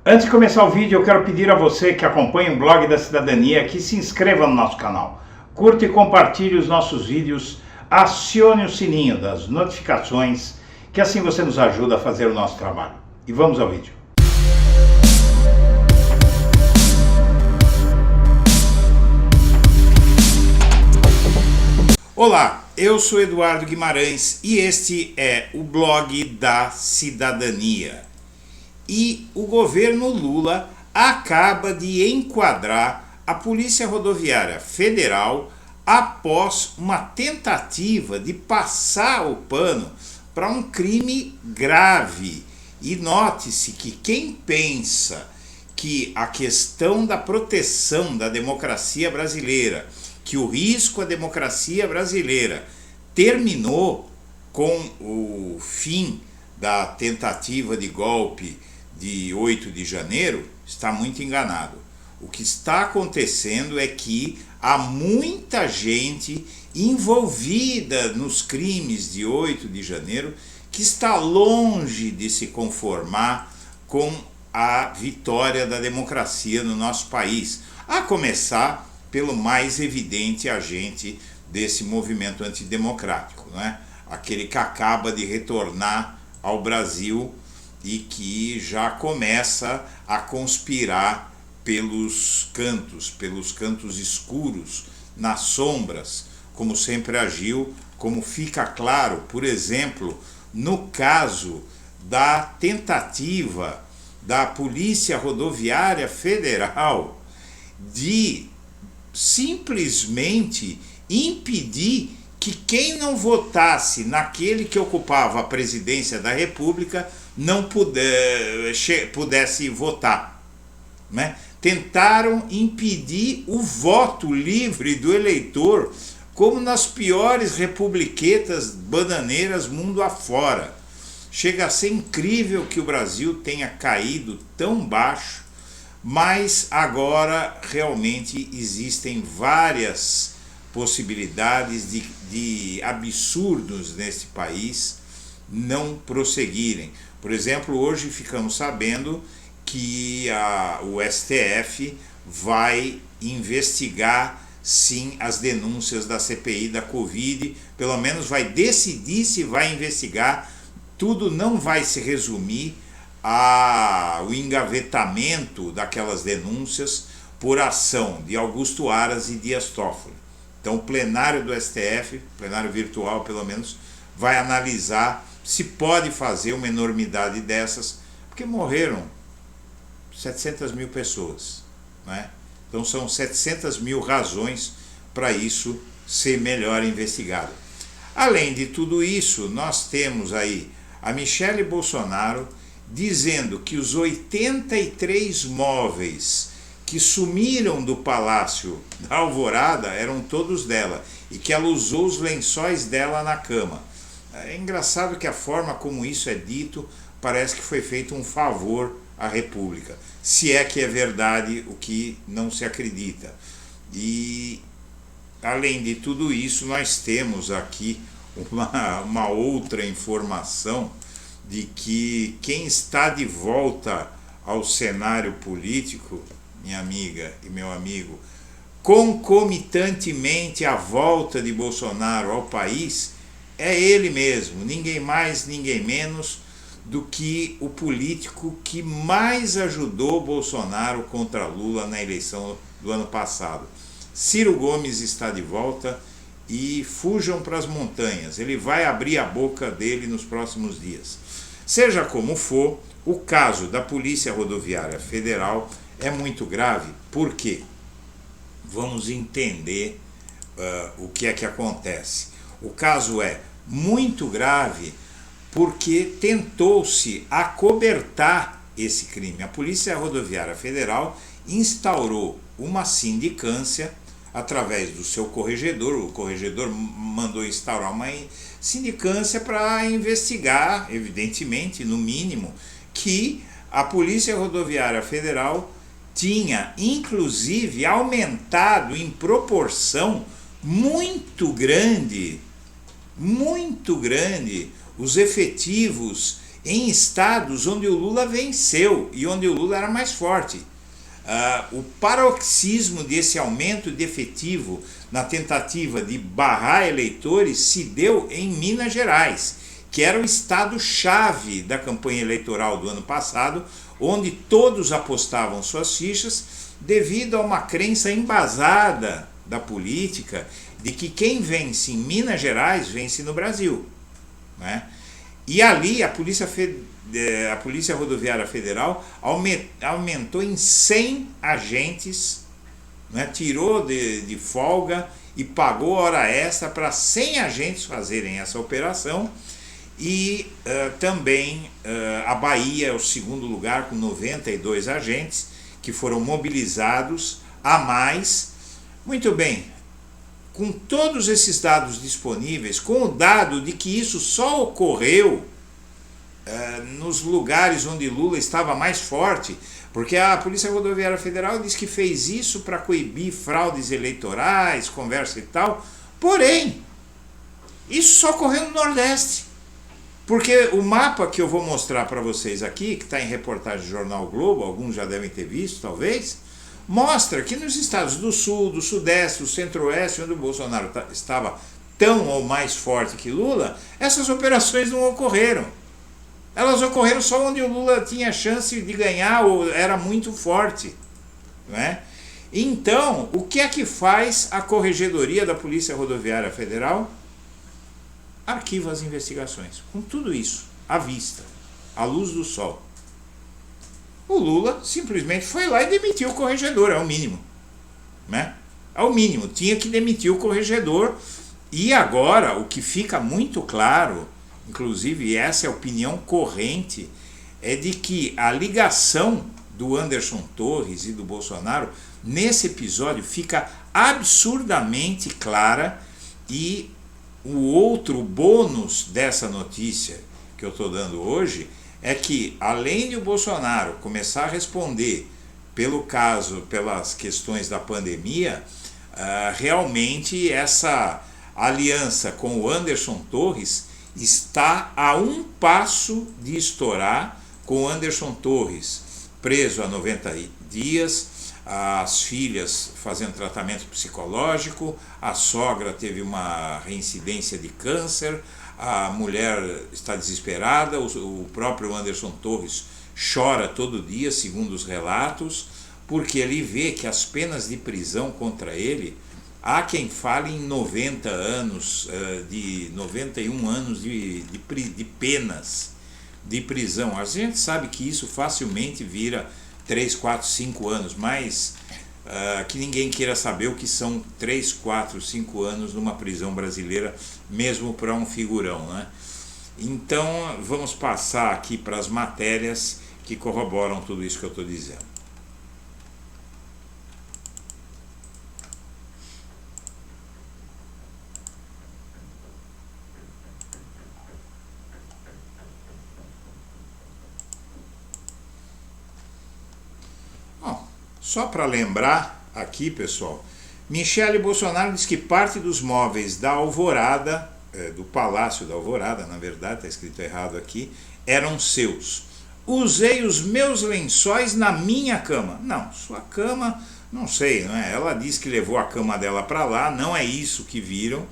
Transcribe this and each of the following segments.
Antes de começar o vídeo, eu quero pedir a você que acompanha o Blog da Cidadania que se inscreva no nosso canal, curta e compartilhe os nossos vídeos, acione o sininho das notificações, que assim você nos ajuda a fazer o nosso trabalho. E vamos ao vídeo. Olá, eu sou Eduardo Guimarães e este é o Blog da Cidadania. E o governo Lula acaba de enquadrar a Polícia Rodoviária Federal após uma tentativa de passar o pano para um crime grave. E note-se que quem pensa que a questão da proteção da democracia brasileira, que o risco à democracia brasileira terminou com o fim da tentativa de golpe de 8 de janeiro, está muito enganado. O que está acontecendo é que há muita gente envolvida nos crimes de 8 de janeiro que está longe de se conformar com a vitória da democracia no nosso país, a começar pelo mais evidente agente desse movimento antidemocrático, não é? Aquele que acaba de retornar ao Brasil e que já começa a conspirar pelos cantos escuros, nas sombras, como sempre agiu, como fica claro, por exemplo, no caso da tentativa da Polícia Rodoviária Federal de simplesmente impedir que quem não votasse naquele que ocupava a presidência da República não pudesse votar, né? Tentaram impedir o voto livre do eleitor, como nas piores republiquetas bananeiras mundo afora. Chega a ser incrível que o Brasil tenha caído tão baixo, mas agora realmente existem várias possibilidades de absurdos nesse país não prosseguirem. Por exemplo, hoje ficamos sabendo que o STF vai investigar sim as denúncias da CPI da Covid, pelo menos vai decidir se vai investigar. Tudo não vai se resumir ao engavetamento daquelas denúncias por ação de Augusto Aras e Dias Toffoli. Então o plenário do STF, plenário virtual pelo menos, vai analisar se pode fazer uma enormidade dessas, porque morreram 700 mil pessoas, né? Então são 700 mil razões para isso ser melhor investigado. Além de tudo isso, nós temos aí a Michele Bolsonaro dizendo que os 83 móveis que sumiram do Palácio da Alvorada eram todos dela e que ela usou os lençóis dela na cama. É engraçado que a forma como isso é dito parece que foi feito um favor à República, se é que é verdade o que não se acredita. E além de tudo isso, nós temos aqui uma outra informação de que quem está de volta ao cenário político, minha amiga e meu amigo, concomitantemente à volta de Bolsonaro ao país, é ele mesmo, ninguém mais, ninguém menos do que o político que mais ajudou Bolsonaro contra Lula na eleição do ano passado. Ciro Gomes está de volta e fujam para as montanhas, ele vai abrir a boca dele nos próximos dias. Seja como for, o caso da Polícia Rodoviária Federal é muito grave, porque vamos entender o que é que acontece. O caso é muito grave porque tentou-se acobertar esse crime. A Polícia Rodoviária Federal instaurou uma sindicância através do seu corregedor. O corregedor mandou instaurar uma sindicância para investigar, evidentemente, no mínimo, que a Polícia Rodoviária Federal tinha, inclusive, aumentado em proporção muito grande os efetivos em estados onde o Lula venceu e onde o Lula era mais forte. O paroxismo desse aumento de efetivo na tentativa de barrar eleitores se deu em Minas Gerais, que era o estado-chave da campanha eleitoral do ano passado, onde todos apostavam suas fichas devido a uma crença embasada da política de que quem vence em Minas Gerais vence no Brasil, né? E ali a Polícia Rodoviária Federal aumentou em 100 agentes, né? Tirou de folga e pagou hora extra para 100 agentes fazerem essa operação. E também a Bahia é o segundo lugar com 92 agentes que foram mobilizados a mais. Muito bem, com todos esses dados disponíveis, com o dado de que isso só ocorreu nos lugares onde Lula estava mais forte, porque a Polícia Rodoviária Federal diz que fez isso para coibir fraudes eleitorais, conversa e tal, porém, isso só ocorreu no Nordeste. Porque o mapa que eu vou mostrar para vocês aqui, que está em reportagem do Jornal Globo, alguns já devem ter visto, talvez, mostra que nos estados do Sul, do Sudeste, do Centro-Oeste, onde o Bolsonaro estava tão ou mais forte que Lula, essas operações não ocorreram. Elas ocorreram só onde o Lula tinha chance de ganhar ou era muito forte, né? Então, o que é que faz a Corregedoria da Polícia Rodoviária Federal? Arquiva as investigações, com tudo isso à vista, à luz do sol. O Lula simplesmente foi lá e demitiu o corregedor, é o mínimo, né? É o mínimo, tinha que demitir o corregedor. E agora o que fica muito claro, inclusive essa é a opinião corrente, é de que a ligação do Anderson Torres e do Bolsonaro nesse episódio fica absurdamente clara. E o outro bônus dessa notícia que eu estou dando hoje é que, além de o Bolsonaro começar a responder pelas questões da pandemia, realmente essa aliança com o Anderson Torres está a um passo de estourar, com o Anderson Torres preso há 90 dias, as filhas fazendo tratamento psicológico, a sogra teve uma reincidência de câncer, a mulher está desesperada, o próprio Anderson Torres chora todo dia, segundo os relatos, porque ele vê que as penas de prisão contra ele, há quem fale em 90 anos, 91 anos de penas de prisão. A gente sabe que isso facilmente vira 3, 4, 5 anos, mas que ninguém queira saber o que são 3, 4, 5 anos numa prisão brasileira, mesmo para um figurão, né? Então vamos passar aqui para as matérias que corroboram tudo isso que eu estou dizendo. Só para lembrar aqui, pessoal, Michele Bolsonaro diz que parte dos móveis da Alvorada, do Palácio da Alvorada, na verdade, está escrito errado aqui, eram seus. Usei os meus lençóis na minha cama. Não, sua cama, não sei, não é? Ela diz que levou a cama dela para lá, não é isso que viram.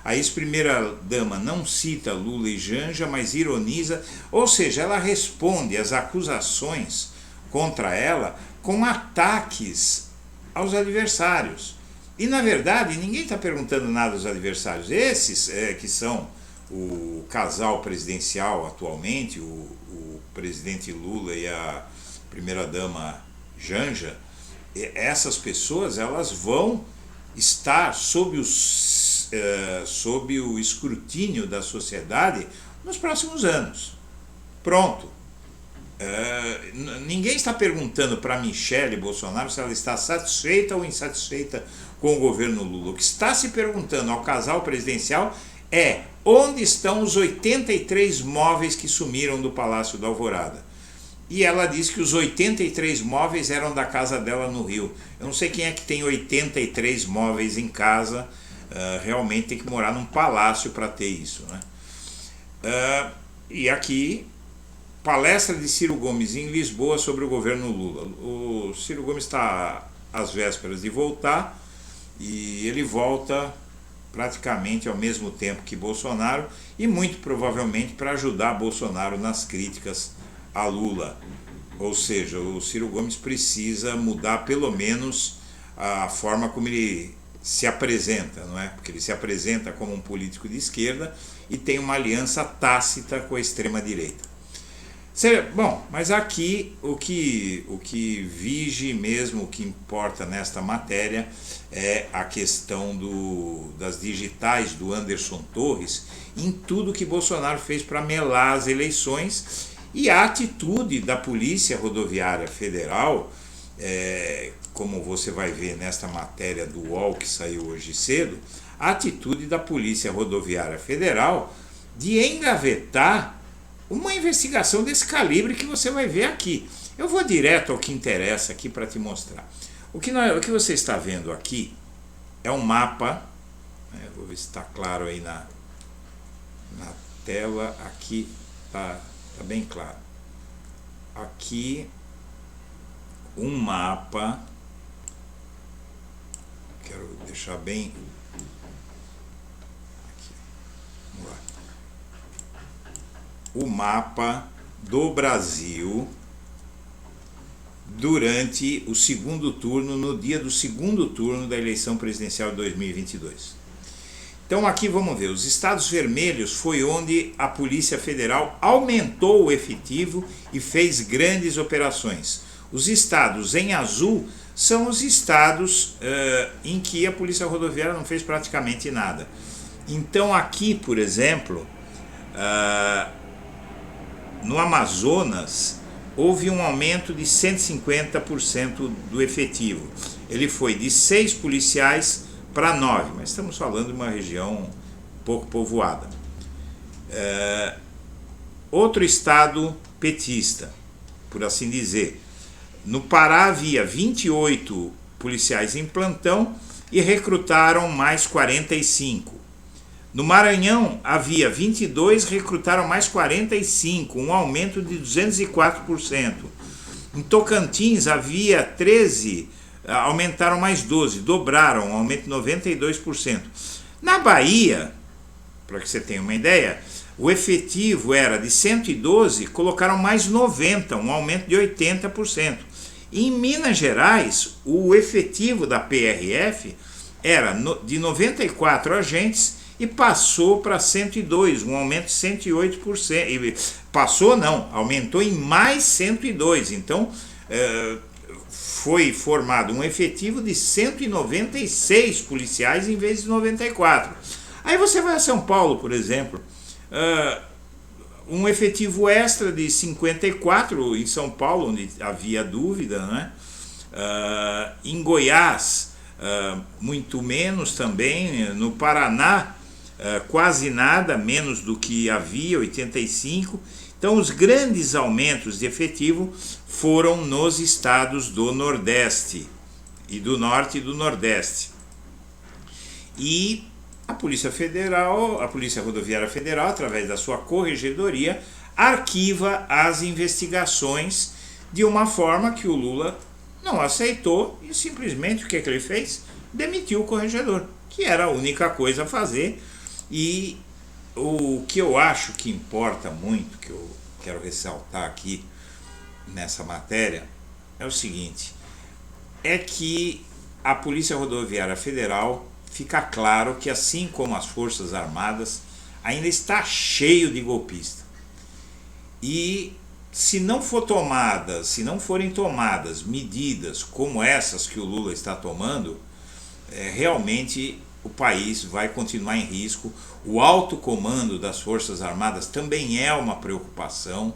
A ex-primeira-dama não cita Lula e Janja, mas ironiza, ou seja, ela responde às acusações contra ela com ataques aos adversários. E, na verdade, ninguém está perguntando nada aos adversários. Esses que são o casal presidencial atualmente, o presidente Lula e a primeira-dama Janja, essas pessoas elas vão estar sob o escrutínio da sociedade nos próximos anos. Pronto. Ninguém está perguntando para Michele Bolsonaro se ela está satisfeita ou insatisfeita com o governo Lula. O que está se perguntando ao casal presidencial é onde estão os 83 móveis que sumiram do Palácio da Alvorada. E ela diz que os 83 móveis eram da casa dela no Rio. Eu não sei quem é que tem 83 móveis em casa, realmente tem que morar num palácio para ter isso, né? E aqui palestra de Ciro Gomes em Lisboa sobre o governo Lula. O Ciro Gomes está às vésperas de voltar e ele volta praticamente ao mesmo tempo que Bolsonaro e muito provavelmente para ajudar Bolsonaro nas críticas a Lula. Ou seja, o Ciro Gomes precisa mudar pelo menos a forma como ele se apresenta, não é? Porque ele se apresenta como um político de esquerda e tem uma aliança tácita com a extrema-direita. Bom, mas aqui o que vige mesmo, o que importa nesta matéria é a questão das digitais do Anderson Torres em tudo que Bolsonaro fez para melar as eleições e a atitude da Polícia Rodoviária Federal, como você vai ver nesta matéria do UOL que saiu hoje cedo, a atitude da Polícia Rodoviária Federal de engavetar uma investigação desse calibre que você vai ver aqui. Eu vou direto ao que interessa aqui para te mostrar. O que você está vendo aqui é um mapa, vou ver se está claro aí na tela, aqui está bem claro. Aqui um mapa, quero deixar bem aqui, vamos lá. O mapa do Brasil durante o segundo turno, no dia do segundo turno da eleição presidencial de 2022. Então aqui vamos ver, os estados vermelhos foi onde a Polícia Federal aumentou o efetivo e fez grandes operações. Os estados em azul são os estados em que a Polícia Rodoviária não fez praticamente nada. Então aqui, por exemplo, no Amazonas, houve um aumento de 150% do efetivo. Ele foi de 6 policiais para 9, mas estamos falando de uma região pouco povoada. Outro estado petista, por assim dizer. No Pará havia 28 policiais em plantão e recrutaram mais 45. No Maranhão havia 22, recrutaram mais 45, um aumento de 204%. Em Tocantins havia 13, aumentaram mais 12, dobraram, um aumento de 92%. Na Bahia, para que você tenha uma ideia, o efetivo era de 112, colocaram mais 90, um aumento de 80%. Em Minas Gerais, o efetivo da PRF era de 94 agentes e passou para 102, um aumento de 108%. Passou não, aumentou em mais 102. Então, foi formado um efetivo de 196 policiais em vez de 94. Aí você vai a São Paulo, por exemplo, um efetivo extra de 54 em São Paulo, onde havia dúvida, né? Em Goiás, muito menos também. No Paraná, quase nada, menos do que havia, 85. Então os grandes aumentos de efetivo foram nos estados do Nordeste e do Norte e do Nordeste. E a Polícia Federal, a Polícia Rodoviária Federal, através da sua corregedoria, arquiva as investigações de uma forma que o Lula não aceitou e simplesmente o que ele fez? Demitiu o corregedor, que era a única coisa a fazer. E o que eu acho que importa muito, que eu quero ressaltar aqui nessa matéria, é o seguinte, é que a Polícia Rodoviária Federal, fica claro que assim como as Forças Armadas, ainda está cheio de golpista. E se não forem tomadas medidas como essas que o Lula está tomando, realmente o país vai continuar em risco. O alto comando das Forças Armadas também é uma preocupação,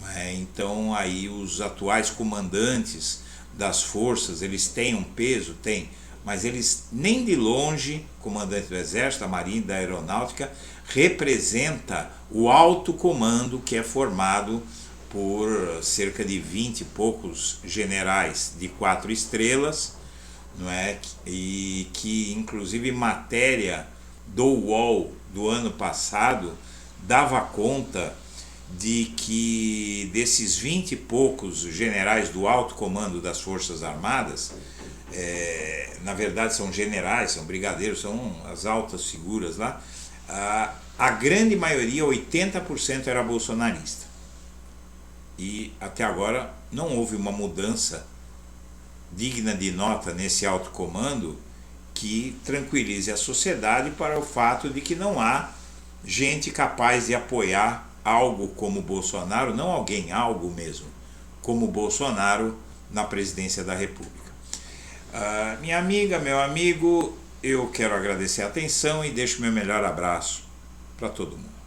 né? Então aí os atuais comandantes das forças, eles têm um peso, mas eles nem de longe, comandante do Exército, da Marinha e da Aeronáutica, representa o alto comando que é formado por cerca de 20 e poucos generais de 4 estrelas, não é? E que inclusive matéria do UOL do ano passado dava conta de que desses 20 e poucos generais do alto comando das Forças Armadas, na verdade são generais, são brigadeiros, são as altas figuras lá, a grande maioria, 80%, era bolsonarista. E até agora não houve uma mudança digna de nota nesse alto comando que tranquilize a sociedade para o fato de que não há gente capaz de apoiar algo como Bolsonaro, não alguém, algo mesmo, como Bolsonaro na presidência da República. Minha amiga, meu amigo, eu quero agradecer a atenção e deixo meu melhor abraço para todo mundo.